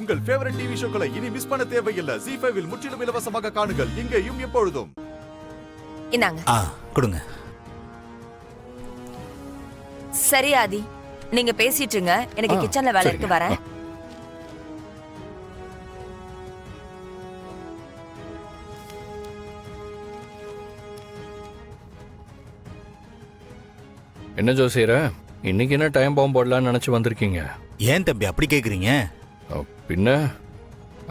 உங்கள் favourite TV ஷோக்களை இனி miss பண்ண தேவையில்லை. ZEE5 இல் முற்றிலும் இலவசமாக காணுங்கள். இங்கேயும் எப்பொழுதும். இந்தாங்க. கொடுங்க. சரி ஆதி, நீங்க பேசிட்டு இருங்க. எனக்கு கிச்சன்ல வேலை இருக்கு, வரேன். என்ன ஜோசியர, இன்னைக்கு என்ன டைம் பாம்பு போடலான்னு நினைச்சு வந்திருக்கீங்க? ஏன் தம்பி அப்படி கேக்குறீங்க? பின்ன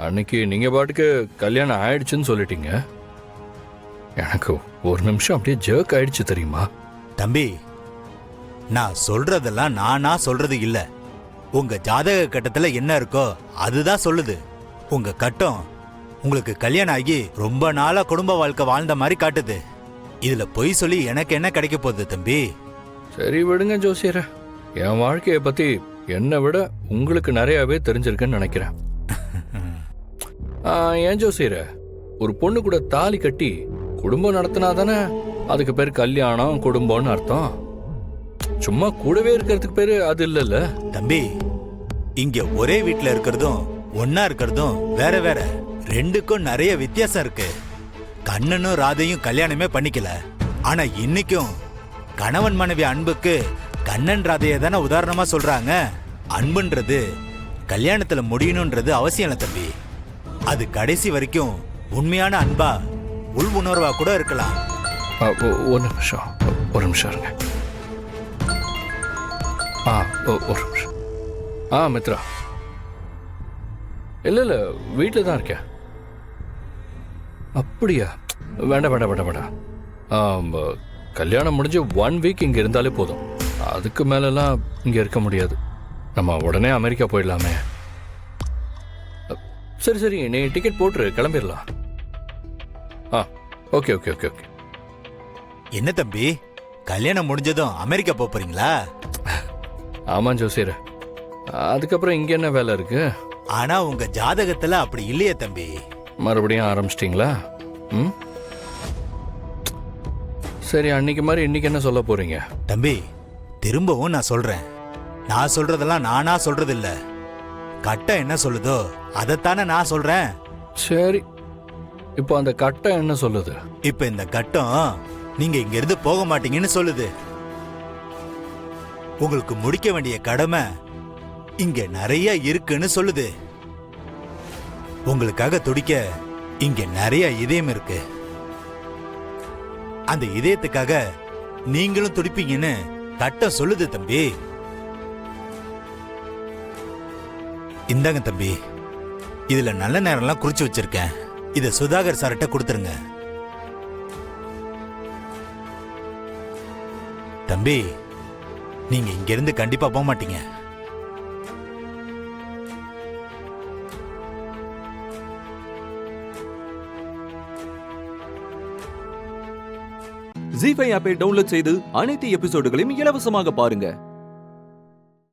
அன்னைக்கு நீங்க பாட்டுக்கு கல்யாணம் ஆயிடுச்சுன்னு சொல்லிட்டீங்க. எனக்கு ஒரு நிமிஷம் அப்படியே ஜர்க் ஆயிடுச்சு தெரியுமா? தம்பி, நான் சொல்றதெல்லாம் நானா சொல்றது இல்ல. உங்க ஜாதக கட்டத்துல என்ன இருக்கோ அதுதான் சொல்லுது. உங்க கட்டம் உங்களுக்கு கல்யாணம் ஆகி ரொம்ப நாளா குடும்ப வாழ்க்கை வாழ்ந்த மாதிரி காட்டுது. இதுல பொய் சொல்லி எனக்கு என்ன கிடைக்க போகுது தம்பி? சரி விடுங்க ஜோசியர, என் வாழ்க்கையை பத்தி என்னை விட உங்களுக்கு நிறையவே தெரிஞ்சிருக்குன்னு நினைக்கிறேன். ஏன் ஜோசியர, ஒரு பொண்ணு கூட தாலி கட்டி குடும்பம் நடத்தினா தானே அதுக்கு பேர் கல்யாணம் குடும்பம்னு அர்த்தம். சும்மா கூடவே இருக்கிறதுக்கு பேரு அது இல்லைல்ல தம்பி. இங்க ஒரே வீட்டுல இருக்கிறதும் ஒன்னா இருக்கிறதும் வேற வேற. ரெண்டுக்கும் நிறைய வித்தியாசம் இருக்கு. கண்ணனும் ராதையும் கல்யாணமே பண்ணிக்கல. ஆனா இன்னைக்கும் கணவன் மனைவி அன்புக்கு கண்ணன் ராதையை தானே உதாரணமா சொல்றாங்க. அன்புன்றது கல்யாணத்துல முடியணும்ன்றது அவசியம் இல்லை தம்பி. அது கடைசி வரைக்கும் உண்மையான அன்பா உள் உணர்வா கூட இருக்கலாம். ஒரு நிமிஷம் இருங்க. ஒரு நிமிஷம். மித்ரா, இல்ல வீட்டில் தான் இருக்கேன். அப்படியா? வேண்டாம். கல்யாணம் முடிஞ்சு 1 வீக் இங்க இருந்தாலே போதும். அதுக்கு மேலெல்லாம் இங்க இருக்க முடியாது. நம்ம உடனே அமெரிக்கா போயிடலாமே. சரி நீ டிக்கெட் போட்டுரு, கிளம்பிடலாம். ஓகே. என்ன தம்பி, கல்யாணம் முடிஞ்சதும் அமெரிக்கா போறீங்களா? ஆமா ஜோசியர, அதுக்கப்புறம் இங்க என்ன வேலை இருக்கு? ஆனா உங்க ஜாதகத்துல அப்படி இல்லையே தம்பி. மறுபடியும் ஆரம்பிச்சிட்டீங்களா? சரி, அன்னைக்கு மாதிரி இன்னைக்கு என்ன சொல்ல போறீங்க? தம்பி, திரும்பவும் நான் சொல்றேன். நான் சொல்றதெல்லாம் நானா சொல்றது இல்ல. கட்டம் என்ன சொல்லுதோ அதைத்தானே நான் சொல்றேன். சரி, இப்போ அந்த கட்டம் என்ன சொல்லுது? இப்ப இந்த கட்டம் நீங்க இங்க இருந்து போக மாட்டீங்கன்னு சொல்லுது. உங்களுக்கு முடிக்க வேண்டிய கடமை இங்க நிறைய இருக்குன்னு சொல்லுது. உங்களுக்காக துடிக்க இங்க நிறைய இதயம் இருக்கு. அந்த இதயத்துக்காக நீங்களும் துடிப்பீங்கன்னு கட்டம் சொல்லுது தம்பி. இந்தாங்க தம்பி, இதுல நல்ல நேரம்லாம் குறிச்சு வச்சிருக்கேன். இத சுதாகர் சார்ட்ட கொடுத்துருங்க. தம்பி, நீங்க இங்க இருந்து கண்டிப்பா போக மாட்டீங்க. ZEE5 ஆப்பை டவுன்லோட் செய்து அனைத்து எபிசோடுகளையும் இலவசமாக பாருங்க.